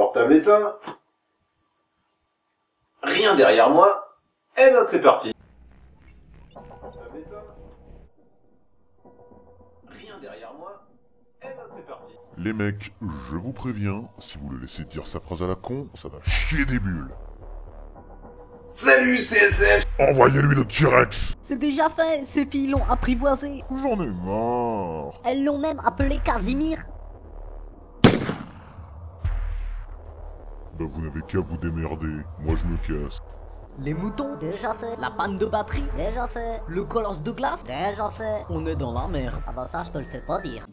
portable éteint. Rien derrière moi. Et ben c'est parti. Portable éteint. Rien derrière moi. Et ben c'est parti. Les mecs, je vous préviens, si vous le laissez dire sa phrase à la con, ça va chier des bulles. Salut CSF. Envoyez-lui le T-Rex. C'est déjà fait, ces filles l'ont apprivoisé. J'en ai marre. Elles l'ont même appelé Casimir. Bah vous n'avez qu'à vous démerder, moi je me casse. Les moutons, déjà fait. La panne de batterie, déjà fait. Le colosse de glace, déjà fait. On est dans la merde. Ah bah ça, je te le fais pas dire.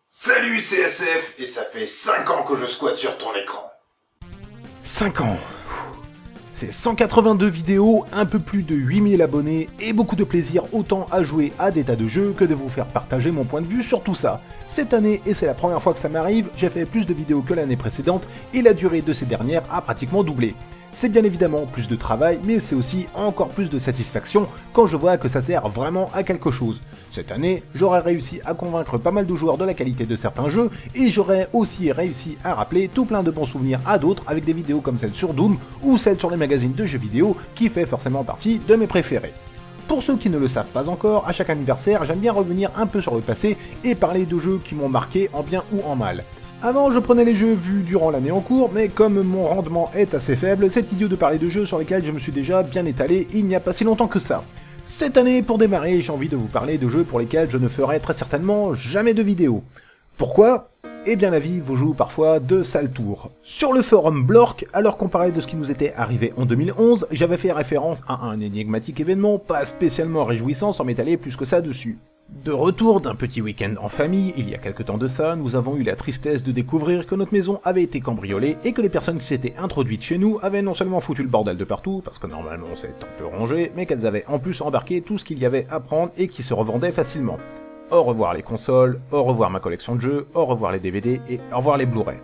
Salut CSF. Et ça fait 5 ans que je squatte sur ton écran. 5 ans. C'est 182 vidéos, un peu plus de 8000 abonnés et beaucoup de plaisir autant à jouer à des tas de jeux que de vous faire partager mon point de vue sur tout ça. Cette année, et c'est la première fois que ça m'arrive, j'ai fait plus de vidéos que l'année précédente et la durée de ces dernières a pratiquement doublé. C'est bien évidemment plus de travail, mais c'est aussi encore plus de satisfaction quand je vois que ça sert vraiment à quelque chose. Cette année, j'aurais réussi à convaincre pas mal de joueurs de la qualité de certains jeux, et j'aurais aussi réussi à rappeler tout plein de bons souvenirs à d'autres avec des vidéos comme celle sur Doom, ou celle sur les magazines de jeux vidéo, qui fait forcément partie de mes préférés. Pour ceux qui ne le savent pas encore, à chaque anniversaire, j'aime bien revenir un peu sur le passé et parler de jeux qui m'ont marqué en bien ou en mal. Avant, je prenais les jeux vus durant l'année en cours, mais comme mon rendement est assez faible, c'est idiot de parler de jeux sur lesquels je me suis déjà bien étalé il n'y a pas si longtemps que ça. Cette année, pour démarrer, j'ai envie de vous parler de jeux pour lesquels je ne ferai très certainement jamais de vidéo. Pourquoi ? Eh bien la vie vous joue parfois de sales tours. Sur le forum Blork, alors qu'on parlait de ce qui nous était arrivé en 2011, j'avais fait référence à un énigmatique événement pas spécialement réjouissant sans m'étaler plus que ça dessus. De retour d'un petit week-end en famille, il y a quelque temps de ça, nous avons eu la tristesse de découvrir que notre maison avait été cambriolée et que les personnes qui s'étaient introduites chez nous avaient non seulement foutu le bordel de partout, parce que normalement c'est un peu rangé, mais qu'elles avaient en plus embarqué tout ce qu'il y avait à prendre et qui se revendait facilement. Au revoir les consoles, au revoir ma collection de jeux, au revoir les DVD et au revoir les Blu-ray.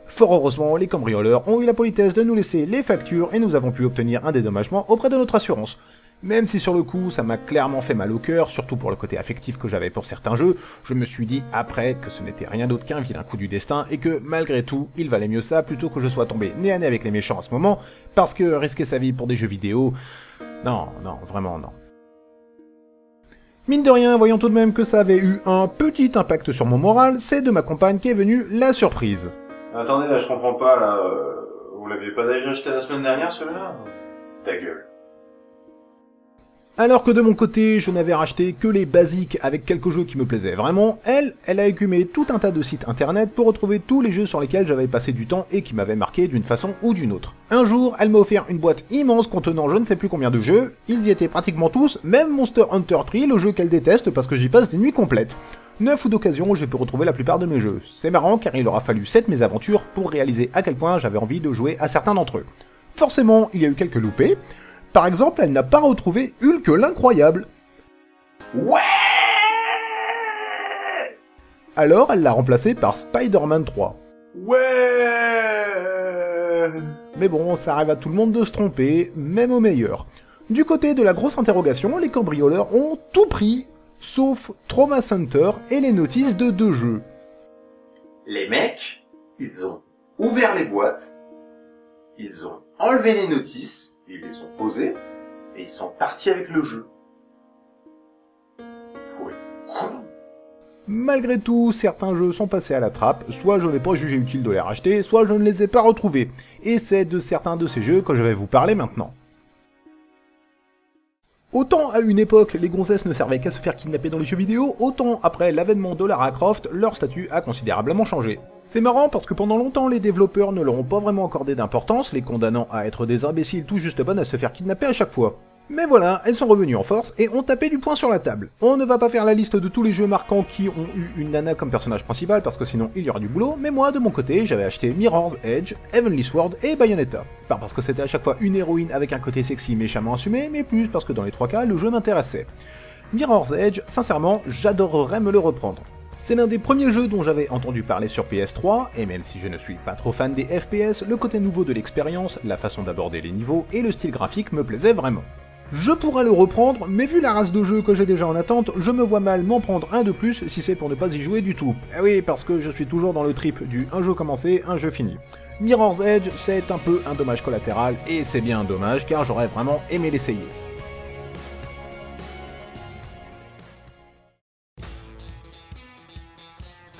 Fort heureusement, les cambrioleurs ont eu la politesse de nous laisser les factures et nous avons pu obtenir un dédommagement auprès de notre assurance. Même si sur le coup, ça m'a clairement fait mal au cœur, surtout pour le côté affectif que j'avais pour certains jeux, je me suis dit après que ce n'était rien d'autre qu'un vilain coup du destin et que malgré tout, il valait mieux ça plutôt que je sois tombé nez à nez avec les méchants à ce moment, parce que risquer sa vie pour des jeux vidéo... Non, vraiment non. Mine de rien, voyons tout de même que ça avait eu un petit impact sur mon moral, c'est de ma compagne qu'est venue la surprise. Attendez, là je comprends pas, là... Vous l'aviez pas déjà acheté la semaine dernière, celui-là ? Ta gueule. Alors que de mon côté, je n'avais racheté que les basiques avec quelques jeux qui me plaisaient vraiment, elle a écumé tout un tas de sites internet pour retrouver tous les jeux sur lesquels j'avais passé du temps et qui m'avaient marqué d'une façon ou d'une autre. Un jour, elle m'a offert une boîte immense contenant je ne sais plus combien de jeux, ils y étaient pratiquement tous, même Monster Hunter 3, le jeu qu'elle déteste parce que j'y passe des nuits complètes. 9 ou d'occasion, j'ai pu retrouver la plupart de mes jeux. C'est marrant car il aura fallu 7 mésaventures pour réaliser à quel point j'avais envie de jouer à certains d'entre eux. Forcément, il y a eu quelques loupés. Par exemple, elle n'a pas retrouvé Hulk l'incroyable. Ouais. Alors, elle l'a remplacé par Spider-Man 3. Ouais. Mais bon, ça arrive à tout le monde de se tromper, même au meilleur. Du côté de la grosse interrogation, les cambrioleurs ont tout pris, sauf Trauma Center et les notices de 2 jeux. Les mecs, ils ont ouvert les boîtes, ils ont enlevé les notices, ils les ont posées, et ils sont partis avec le jeu. Faut être con. Malgré tout, certains jeux sont passés à la trappe, soit je n'ai pas jugé utile de les racheter, soit je ne les ai pas retrouvés. Et c'est de certains de ces jeux que je vais vous parler maintenant. Autant à une époque, les gonzesses ne servaient qu'à se faire kidnapper dans les jeux vidéo, autant après l'avènement de Lara Croft, leur statut a considérablement changé. C'est marrant parce que pendant longtemps, les développeurs ne leur ont pas vraiment accordé d'importance, les condamnant à être des imbéciles tout juste bonnes à se faire kidnapper à chaque fois. Mais voilà, elles sont revenues en force et ont tapé du poing sur la table. On ne va pas faire la liste de tous les jeux marquants qui ont eu une nana comme personnage principal parce que sinon il y aura du boulot, mais moi de mon côté j'avais acheté Mirror's Edge, Heavenly Sword et Bayonetta. Pas parce que c'était à chaque fois une héroïne avec un côté sexy méchamment assumé, mais plus parce que dans les trois cas le jeu m'intéressait. Mirror's Edge, sincèrement, j'adorerais me le reprendre. C'est l'un des premiers jeux dont j'avais entendu parler sur PS3, et même si je ne suis pas trop fan des FPS, le côté nouveau de l'expérience, la façon d'aborder les niveaux et le style graphique me plaisaient vraiment. Je pourrais le reprendre, mais vu la race de jeu que j'ai déjà en attente, je me vois mal m'en prendre un de plus si c'est pour ne pas y jouer du tout. Eh oui, parce que je suis toujours dans le trip du un jeu commencé, un jeu fini. Mirror's Edge, c'est un peu un dommage collatéral, et c'est bien un dommage car j'aurais vraiment aimé l'essayer.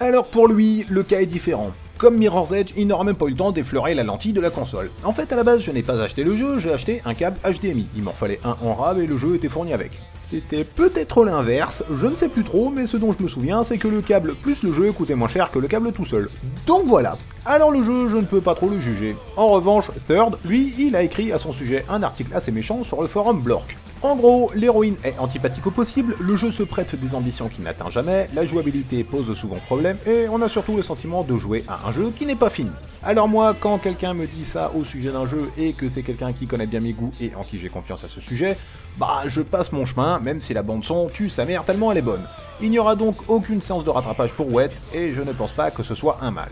Alors pour lui, le cas est différent. Comme Mirror's Edge, il n'aura même pas eu le temps d'effleurer la lentille de la console. En fait, à la base, je n'ai pas acheté le jeu, j'ai acheté un câble HDMI. Il m'en fallait un en rab et le jeu était fourni avec. C'était peut-être l'inverse, je ne sais plus trop, mais ce dont je me souviens, c'est que le câble plus le jeu coûtait moins cher que le câble tout seul. Donc voilà. Alors le jeu, je ne peux pas trop le juger. En revanche, Third, lui, il a écrit à son sujet un article assez méchant sur le forum Blork. En gros, l'héroïne est antipathique au possible, le jeu se prête des ambitions qu'il n'atteint jamais, la jouabilité pose souvent problème, et on a surtout le sentiment de jouer à un jeu qui n'est pas fini. Alors moi, quand quelqu'un me dit ça au sujet d'un jeu, et que c'est quelqu'un qui connaît bien mes goûts et en qui j'ai confiance à ce sujet, bah je passe mon chemin, même si la bande-son tue sa mère tellement elle est bonne. Il n'y aura donc aucune séance de rattrapage pour Wet, et je ne pense pas que ce soit un mal.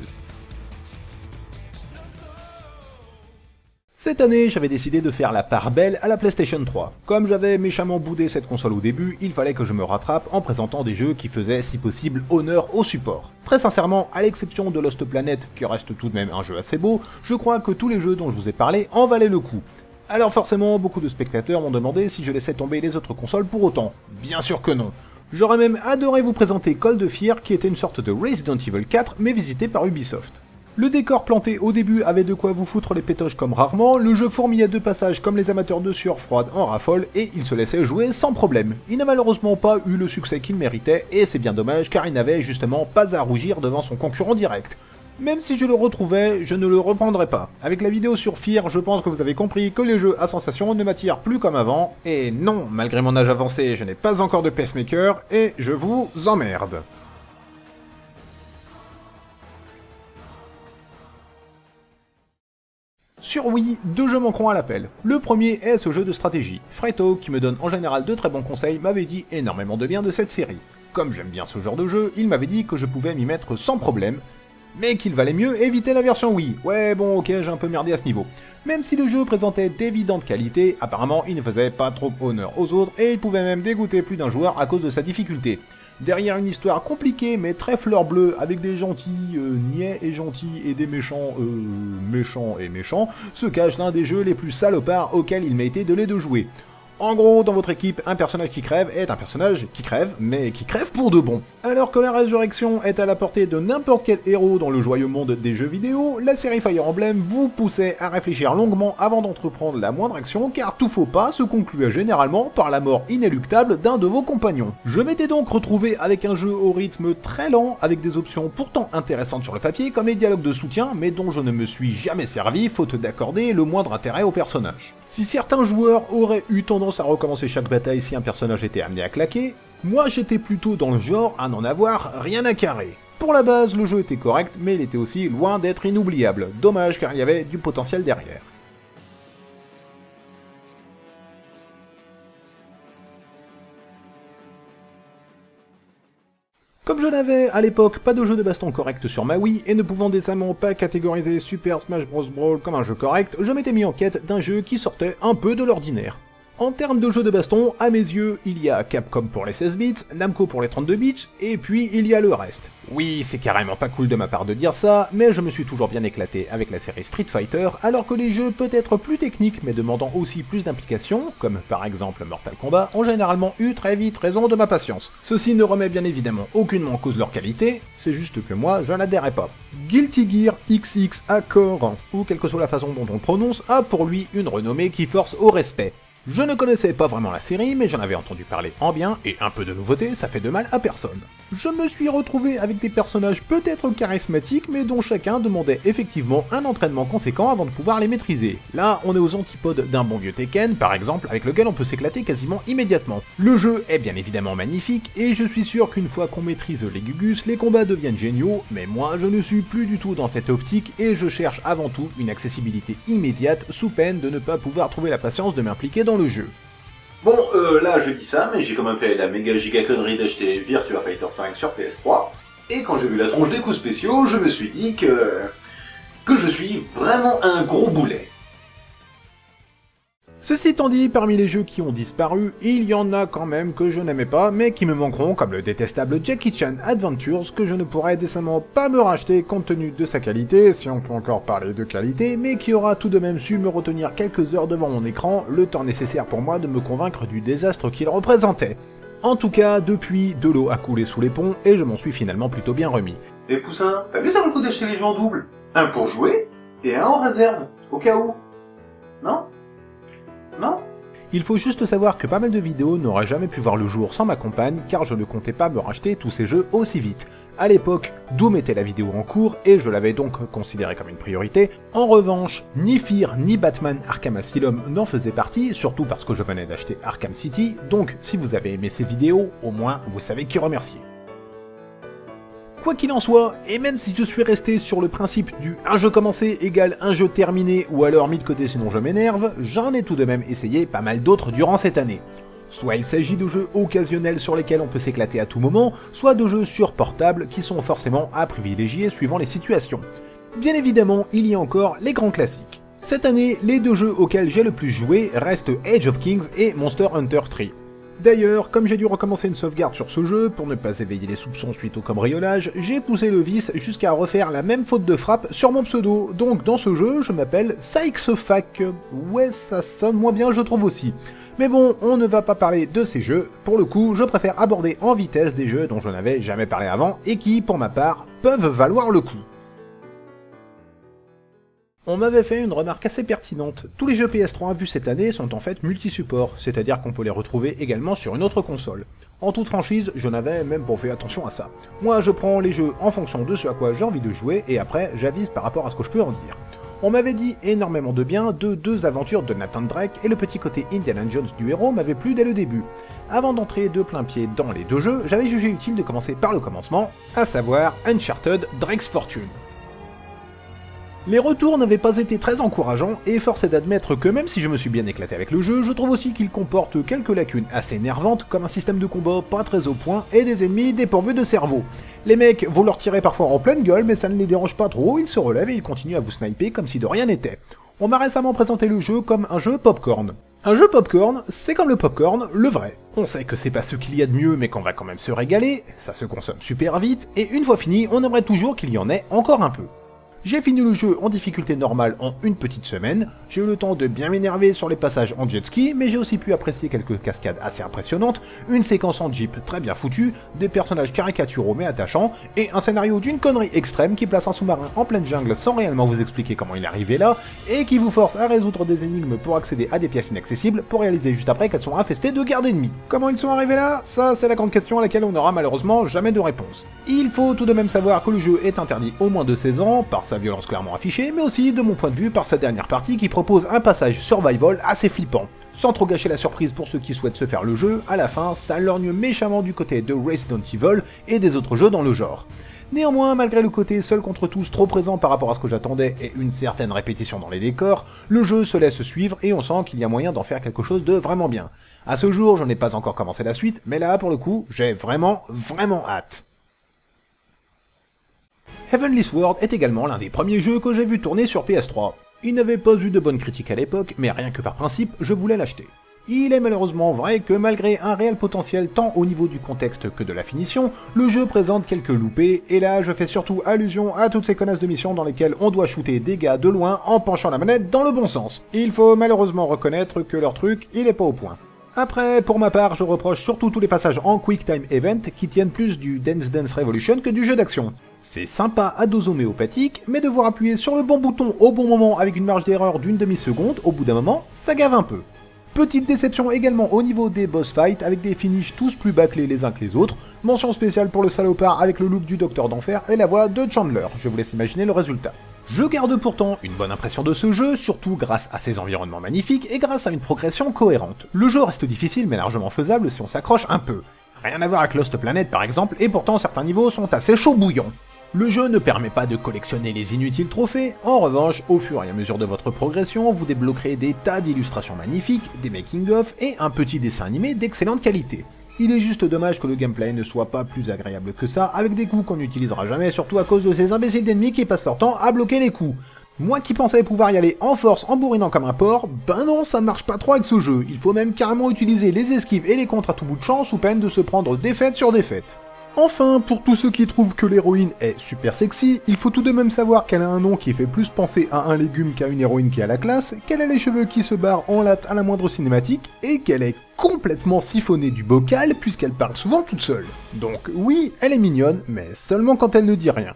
Cette année, j'avais décidé de faire la part belle à la PlayStation 3. Comme j'avais méchamment boudé cette console au début, il fallait que je me rattrape en présentant des jeux qui faisaient, si possible, honneur au support. Très sincèrement, à l'exception de Lost Planet, qui reste tout de même un jeu assez beau, je crois que tous les jeux dont je vous ai parlé en valaient le coup. Alors forcément, beaucoup de spectateurs m'ont demandé si je laissais tomber les autres consoles pour autant. Bien sûr que non. J'aurais même adoré vous présenter Cold Fear, qui était une sorte de Resident Evil 4, mais visité par Ubisoft. Le décor planté au début avait de quoi vous foutre les pétoches comme rarement, le jeu fourmillait de passages comme les amateurs de sueur froide en raffolent, et il se laissait jouer sans problème. Il n'a malheureusement pas eu le succès qu'il méritait, et c'est bien dommage car il n'avait justement pas à rougir devant son concurrent direct. Même si je le retrouvais, je ne le reprendrai pas. Avec la vidéo sur Fear, je pense que vous avez compris que les jeux à sensation ne m'attirent plus comme avant, et non, malgré mon âge avancé, je n'ai pas encore de pacemaker, et je vous emmerde. Sur Wii, deux jeux manqueront à l'appel. Le premier est ce jeu de stratégie. Freto, qui me donne en général de très bons conseils, m'avait dit énormément de bien de cette série. Comme j'aime bien ce genre de jeu, il m'avait dit que je pouvais m'y mettre sans problème, mais qu'il valait mieux éviter la version Wii. Ouais bon ok, j'ai un peu merdé à ce niveau. Même si le jeu présentait d'évidentes qualités, apparemment il ne faisait pas trop honneur aux autres, et il pouvait même dégoûter plus d'un joueur à cause de sa difficulté. Derrière une histoire compliquée mais très fleur bleue, avec des gentils niais et gentils et des méchants méchants et méchants, se cache l'un des jeux les plus salopards auxquels il m'a été donné de jouer. En gros, dans votre équipe, un personnage qui crève est un personnage qui crève, mais qui crève pour de bon. Alors que la résurrection est à la portée de n'importe quel héros dans le joyeux monde des jeux vidéo, la série Fire Emblem vous poussait à réfléchir longuement avant d'entreprendre la moindre action, car tout faux pas se concluait généralement par la mort inéluctable d'un de vos compagnons. Je m'étais donc retrouvé avec un jeu au rythme très lent, avec des options pourtant intéressantes sur le papier, comme les dialogues de soutien, mais dont je ne me suis jamais servi, faute d'accorder le moindre intérêt au personnage. Si certains joueurs auraient eu tendance à recommencer chaque bataille si un personnage était amené à claquer, moi j'étais plutôt dans le genre à n'en avoir rien à carrer. Pour la base, le jeu était correct, mais il était aussi loin d'être inoubliable. Dommage car il y avait du potentiel derrière. Comme je n'avais à l'époque pas de jeu de baston correct sur ma Wii et ne pouvant décemment pas catégoriser Super Smash Bros Brawl comme un jeu correct, je m'étais mis en quête d'un jeu qui sortait un peu de l'ordinaire. En termes de jeux de baston, à mes yeux, il y a Capcom pour les 16 bits, Namco pour les 32 bits, et puis il y a le reste. Oui, c'est carrément pas cool de ma part de dire ça, mais je me suis toujours bien éclaté avec la série Street Fighter, alors que les jeux peut-être plus techniques mais demandant aussi plus d'implication, comme par exemple Mortal Kombat, ont généralement eu très vite raison de ma patience. Ceci ne remet bien évidemment aucunement en cause leur qualité, c'est juste que moi je n'adhérais pas. Guilty Gear XX Accord, ou quelle que soit la façon dont on le prononce, a pour lui une renommée qui force au respect. Je ne connaissais pas vraiment la série, mais j'en avais entendu parler en bien, et un peu de nouveauté, ça fait de mal à personne. Je me suis retrouvé avec des personnages peut-être charismatiques, mais dont chacun demandait effectivement un entraînement conséquent avant de pouvoir les maîtriser. Là, on est aux antipodes d'un bon vieux Tekken, par exemple, avec lequel on peut s'éclater quasiment immédiatement. Le jeu est bien évidemment magnifique, et je suis sûr qu'une fois qu'on maîtrise les Gugus, les combats deviennent géniaux, mais moi je ne suis plus du tout dans cette optique, et je cherche avant tout une accessibilité immédiate, sous peine de ne pas pouvoir trouver la patience de m'impliquer dans le jeu. Bon, là je dis ça, mais j'ai quand même fait la méga giga connerie d'acheter Virtua Fighter 5 sur PS3, et quand j'ai vu la tronche des coups spéciaux, je me suis dit que je suis vraiment un gros boulet. Ceci étant dit, parmi les jeux qui ont disparu, il y en a quand même que je n'aimais pas, mais qui me manqueront, comme le détestable Jackie Chan Adventures, que je ne pourrais décemment pas me racheter compte tenu de sa qualité, si on peut encore parler de qualité, mais qui aura tout de même su me retenir quelques heures devant mon écran, le temps nécessaire pour moi de me convaincre du désastre qu'il représentait. En tout cas, depuis, de l'eau a coulé sous les ponts, et je m'en suis finalement plutôt bien remis. Et Poussin, t'as vu ça vaut le coup d'acheter les jeux en double? Un pour jouer, et un en réserve, au cas où. Non? Non? Il faut juste savoir que pas mal de vidéos n'auraient jamais pu voir le jour sans ma compagne, car je ne comptais pas me racheter tous ces jeux aussi vite. À l'époque, Doom était la vidéo en cours, et je l'avais donc considéré comme une priorité. En revanche, ni Fear ni Batman Arkham Asylum n'en faisaient partie, surtout parce que je venais d'acheter Arkham City, donc si vous avez aimé ces vidéos, au moins vous savez qui remercier. Quoi qu'il en soit, et même si je suis resté sur le principe du un jeu commencé égale un jeu terminé ou alors mis de côté sinon je m'énerve, j'en ai tout de même essayé pas mal d'autres durant cette année. Soit il s'agit de jeux occasionnels sur lesquels on peut s'éclater à tout moment, soit de jeux sur portable qui sont forcément à privilégier suivant les situations. Bien évidemment, il y a encore les grands classiques. Cette année, les deux jeux auxquels j'ai le plus joué restent Age of Kings et Monster Hunter 3. D'ailleurs, comme j'ai dû recommencer une sauvegarde sur ce jeu, pour ne pas éveiller les soupçons suite au cambriolage, j'ai poussé le vice jusqu'à refaire la même faute de frappe sur mon pseudo, donc dans ce jeu, je m'appelle Sykesfac. Ouais, ça sonne moins bien je trouve aussi. Mais bon, on ne va pas parler de ces jeux, pour le coup, je préfère aborder en vitesse des jeux dont je n'avais jamais parlé avant, et qui, pour ma part, peuvent valoir le coup. On m'avait fait une remarque assez pertinente. Tous les jeux PS3 vus cette année sont en fait multi-support, c'est-à-dire qu'on peut les retrouver également sur une autre console. En toute franchise, je n'avais même pas fait attention à ça. Moi, je prends les jeux en fonction de ce à quoi j'ai envie de jouer, et après, j'avise par rapport à ce que je peux en dire. On m'avait dit énormément de bien de deux aventures de Nathan Drake, et le petit côté Indiana Jones du héros m'avait plu dès le début. Avant d'entrer de plein pied dans les deux jeux, j'avais jugé utile de commencer par le commencement, à savoir Uncharted Drake's Fortune. Les retours n'avaient pas été très encourageants, et force est d'admettre que même si je me suis bien éclaté avec le jeu, je trouve aussi qu'il comporte quelques lacunes assez énervantes, comme un système de combat pas très au point, et des ennemis dépourvus de cerveau. Les mecs, vous leur tirez parfois en pleine gueule, mais ça ne les dérange pas trop, ils se relèvent et ils continuent à vous sniper comme si de rien n'était. On m'a récemment présenté le jeu comme un jeu popcorn. Un jeu popcorn, c'est comme le popcorn, le vrai. On sait que c'est pas ce qu'il y a de mieux, mais qu'on va quand même se régaler, ça se consomme super vite, et une fois fini, on aimerait toujours qu'il y en ait encore un peu. J'ai fini le jeu en difficulté normale en une petite semaine, j'ai eu le temps de bien m'énerver sur les passages en jet ski, mais j'ai aussi pu apprécier quelques cascades assez impressionnantes, une séquence en jeep très bien foutue, des personnages caricaturaux mais attachants, et un scénario d'une connerie extrême qui place un sous-marin en pleine jungle sans réellement vous expliquer comment il est arrivé là, et qui vous force à résoudre des énigmes pour accéder à des pièces inaccessibles, pour réaliser juste après qu'elles sont infestées de gardes ennemis. Comment ils sont arrivés là? Ça c'est la grande question à laquelle on n'aura malheureusement jamais de réponse. Il faut tout de même savoir que le jeu est interdit au moins de 16 ans, par sa violence clairement affichée, mais aussi, de mon point de vue, par sa dernière partie qui propose un passage survival assez flippant. Sans trop gâcher la surprise pour ceux qui souhaitent se faire le jeu, à la fin, ça lorgne méchamment du côté de Resident Evil et des autres jeux dans le genre. Néanmoins, malgré le côté seul contre tous trop présent par rapport à ce que j'attendais et une certaine répétition dans les décors, le jeu se laisse suivre et on sent qu'il y a moyen d'en faire quelque chose de vraiment bien. À ce jour, je n'ai pas encore commencé la suite, mais là, pour le coup, j'ai vraiment hâte. Heavenly Sword est également l'un des premiers jeux que j'ai vu tourner sur PS3. Il n'avait pas eu de bonnes critiques à l'époque, mais rien que par principe, je voulais l'acheter. Il est malheureusement vrai que malgré un réel potentiel tant au niveau du contexte que de la finition, le jeu présente quelques loupés, et là je fais surtout allusion à toutes ces connasses de missions dans lesquelles on doit shooter des gars de loin en penchant la manette dans le bon sens. Il faut malheureusement reconnaître que leur truc, il est pas au point. Après, pour ma part, je reproche surtout tous les passages en Quick Time Event qui tiennent plus du Dance Dance Revolution que du jeu d'action. C'est sympa à dose homéopathique, mais devoir appuyer sur le bon bouton au bon moment avec une marge d'erreur d'une demi-seconde, au bout d'un moment, ça gave un peu. Petite déception également au niveau des boss fights, avec des finishes tous plus bâclés les uns que les autres. Mention spéciale pour le salopard avec le look du Docteur d'Enfer et la voix de Chandler, je vous laisse imaginer le résultat. Je garde pourtant une bonne impression de ce jeu, surtout grâce à ses environnements magnifiques et grâce à une progression cohérente. Le jeu reste difficile mais largement faisable si on s'accroche un peu. Rien à voir avec Lost Planet par exemple, et pourtant certains niveaux sont assez chauds bouillants. Le jeu ne permet pas de collectionner les inutiles trophées, en revanche, au fur et à mesure de votre progression, vous débloquerez des tas d'illustrations magnifiques, des making-of et un petit dessin animé d'excellente qualité. Il est juste dommage que le gameplay ne soit pas plus agréable que ça, avec des coups qu'on n'utilisera jamais, surtout à cause de ces imbéciles d'ennemis qui passent leur temps à bloquer les coups. Moi qui pensais pouvoir y aller en force en bourrinant comme un porc, ben non, ça marche pas trop avec ce jeu, il faut même carrément utiliser les esquives et les contres à tout bout de champ sous peine de se prendre défaite sur défaite. Enfin, pour tous ceux qui trouvent que l'héroïne est super sexy, il faut tout de même savoir qu'elle a un nom qui fait plus penser à un légume qu'à une héroïne qui a la classe, qu'elle a les cheveux qui se barrent en latte à la moindre cinématique, et qu'elle est complètement siphonnée du bocal puisqu'elle parle souvent toute seule. Donc oui, elle est mignonne, mais seulement quand elle ne dit rien.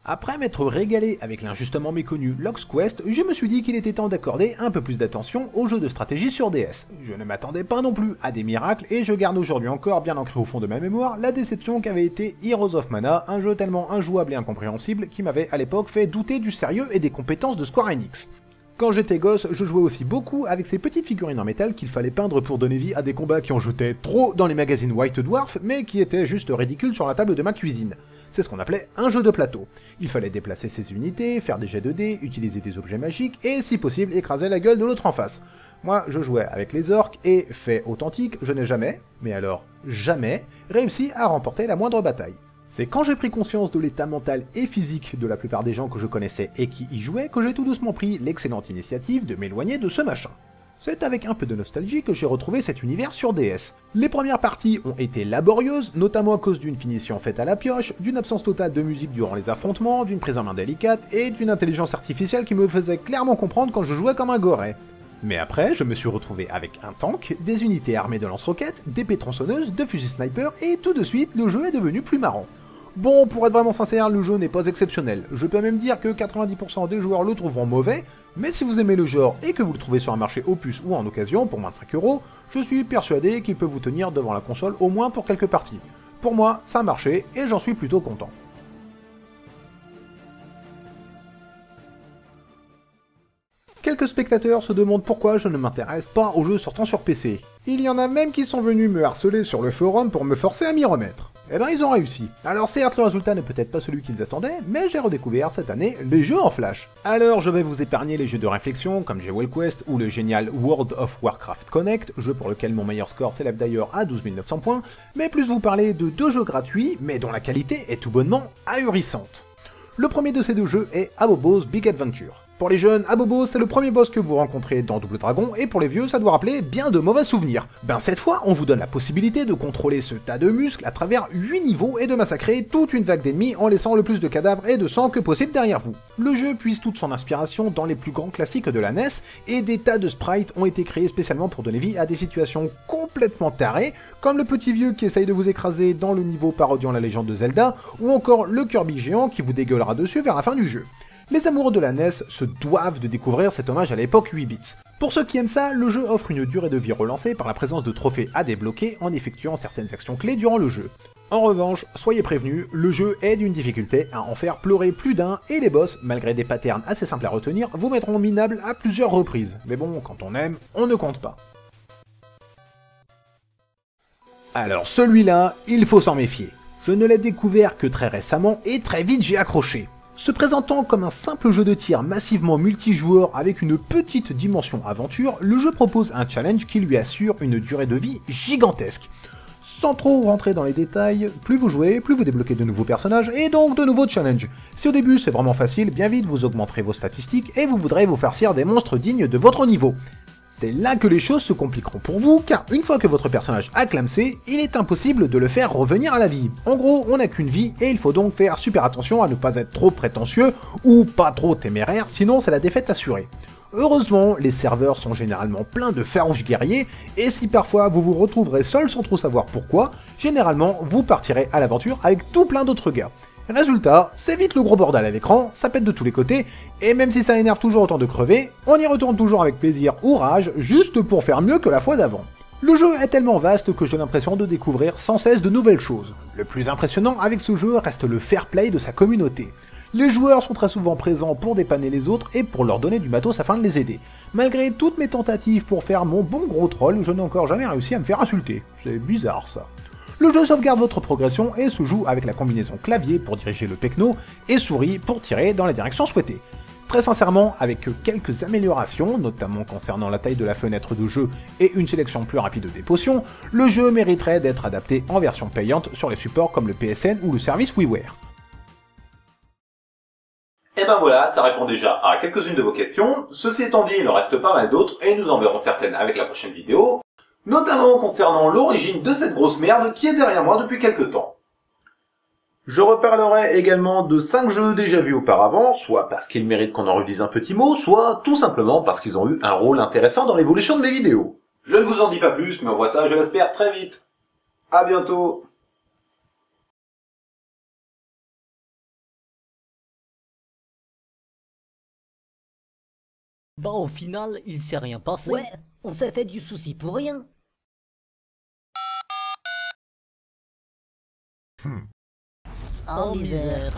Après m'être régalé avec l'injustement méconnu Lock's Quest, je me suis dit qu'il était temps d'accorder un peu plus d'attention aux jeux de stratégie sur DS. Je ne m'attendais pas non plus à des miracles et je garde aujourd'hui encore bien ancré au fond de ma mémoire la déception qu'avait été Heroes of Mana, un jeu tellement injouable et incompréhensible qui m'avait à l'époque fait douter du sérieux et des compétences de Square Enix. Quand j'étais gosse, je jouais aussi beaucoup avec ces petites figurines en métal qu'il fallait peindre pour donner vie à des combats qui en jetaient trop dans les magazines White Dwarf, mais qui étaient juste ridicules sur la table de ma cuisine. C'est ce qu'on appelait un jeu de plateau. Il fallait déplacer ses unités, faire des jets de dés, utiliser des objets magiques, et si possible écraser la gueule de l'autre en face. Moi, je jouais avec les orques, et, fait authentique, je n'ai jamais, mais alors jamais, réussi à remporter la moindre bataille. C'est quand j'ai pris conscience de l'état mental et physique de la plupart des gens que je connaissais et qui y jouaient que j'ai tout doucement pris l'excellente initiative de m'éloigner de ce machin. C'est avec un peu de nostalgie que j'ai retrouvé cet univers sur DS. Les premières parties ont été laborieuses, notamment à cause d'une finition faite à la pioche, d'une absence totale de musique durant les affrontements, d'une prise en main délicate et d'une intelligence artificielle qui me faisait clairement comprendre quand je jouais comme un goret. Mais après, je me suis retrouvé avec un tank, des unités armées de lance-roquettes, d'épées tronçonneuses, de fusils sniper, et tout de suite, le jeu est devenu plus marrant. Bon, pour être vraiment sincère, le jeu n'est pas exceptionnel. Je peux même dire que 90% des joueurs le trouveront mauvais, mais si vous aimez le genre et que vous le trouvez sur un marché opus ou en occasion pour moins de 5 €, je suis persuadé qu'il peut vous tenir devant la console au moins pour quelques parties. Pour moi, ça a marché et j'en suis plutôt content. Quelques spectateurs se demandent pourquoi je ne m'intéresse pas aux jeux sortant sur PC. Il y en a même qui sont venus me harceler sur le forum pour me forcer à m'y remettre. Eh ben ils ont réussi. Alors certes le résultat n'est peut-être pas celui qu'ils attendaient, mais j'ai redécouvert cette année les jeux en flash. Alors je vais vous épargner les jeux de réflexion comme Jewel Quest ou le génial World of Warcraft Connect, jeu pour lequel mon meilleur score s'élève d'ailleurs à 12 900 points, mais plus vous parler de deux jeux gratuits, mais dont la qualité est tout bonnement ahurissante. Le premier de ces deux jeux est Abobo's Big Adventure. Pour les jeunes, Abobo, c'est le premier boss que vous rencontrez dans Double Dragon, et pour les vieux, ça doit rappeler bien de mauvais souvenirs. Ben cette fois, on vous donne la possibilité de contrôler ce tas de muscles à travers 8 niveaux et de massacrer toute une vague d'ennemis en laissant le plus de cadavres et de sang que possible derrière vous. Le jeu puise toute son inspiration dans les plus grands classiques de la NES, et des tas de sprites ont été créés spécialement pour donner vie à des situations complètement tarées, comme le petit vieux qui essaye de vous écraser dans le niveau parodiant la légende de Zelda, ou encore le Kirby géant qui vous dégueulera dessus vers la fin du jeu. Les amoureux de la NES se doivent de découvrir cet hommage à l'époque 8 bits. Pour ceux qui aiment ça, le jeu offre une durée de vie relancée par la présence de trophées à débloquer en effectuant certaines actions clés durant le jeu. En revanche, soyez prévenus, le jeu est d'une difficulté à en faire pleurer plus d'un, et les boss, malgré des patterns assez simples à retenir, vous mettront minable à plusieurs reprises. Mais bon, quand on aime, on ne compte pas. Alors celui-là, il faut s'en méfier. Je ne l'ai découvert que très récemment, et très vite j'ai accroché. Se présentant comme un simple jeu de tir massivement multijoueur avec une petite dimension aventure, le jeu propose un challenge qui lui assure une durée de vie gigantesque. Sans trop rentrer dans les détails, plus vous jouez, plus vous débloquez de nouveaux personnages et donc de nouveaux challenges. Si au début c'est vraiment facile, bien vite vous augmenterez vos statistiques et vous voudrez vous farcir des monstres dignes de votre niveau. C'est là que les choses se compliqueront pour vous, car une fois que votre personnage a clamsé, il est impossible de le faire revenir à la vie. En gros, on n'a qu'une vie, et il faut donc faire super attention à ne pas être trop prétentieux, ou pas trop téméraire, sinon c'est la défaite assurée. Heureusement, les serveurs sont généralement pleins de farouches guerriers, et si parfois vous vous retrouverez seul sans trop savoir pourquoi, généralement vous partirez à l'aventure avec tout plein d'autres gars. Résultat, c'est vite le gros bordel à l'écran, ça pète de tous les côtés, et même si ça énerve toujours autant de crever, on y retourne toujours avec plaisir ou rage, juste pour faire mieux que la fois d'avant. Le jeu est tellement vaste que j'ai l'impression de découvrir sans cesse de nouvelles choses. Le plus impressionnant avec ce jeu reste le fair play de sa communauté. Les joueurs sont très souvent présents pour dépanner les autres et pour leur donner du matos afin de les aider. Malgré toutes mes tentatives pour faire mon bon gros troll, je n'ai encore jamais réussi à me faire insulter. C'est bizarre ça. Le jeu sauvegarde votre progression et se joue avec la combinaison clavier pour diriger le pecno et souris pour tirer dans la direction souhaitée. Très sincèrement, avec quelques améliorations, notamment concernant la taille de la fenêtre de jeu et une sélection plus rapide des potions, le jeu mériterait d'être adapté en version payante sur les supports comme le PSN ou le service WiiWare. Et ben voilà, ça répond déjà à quelques-unes de vos questions. Ceci étant dit, il en reste pas mal d'autres et nous en verrons certaines avec la prochaine vidéo, notamment concernant l'origine de cette grosse merde qui est derrière moi depuis quelques temps. Je reparlerai également de 5 jeux déjà vus auparavant, soit parce qu'ils méritent qu'on en redise un petit mot, soit tout simplement parce qu'ils ont eu un rôle intéressant dans l'évolution de mes vidéos. Je ne vous en dis pas plus, mais on voit ça, je l'espère, très vite. À bientôt. Bah au final, il s'est rien passé. Ouais, on s'est fait du souci pour rien. Oh misère.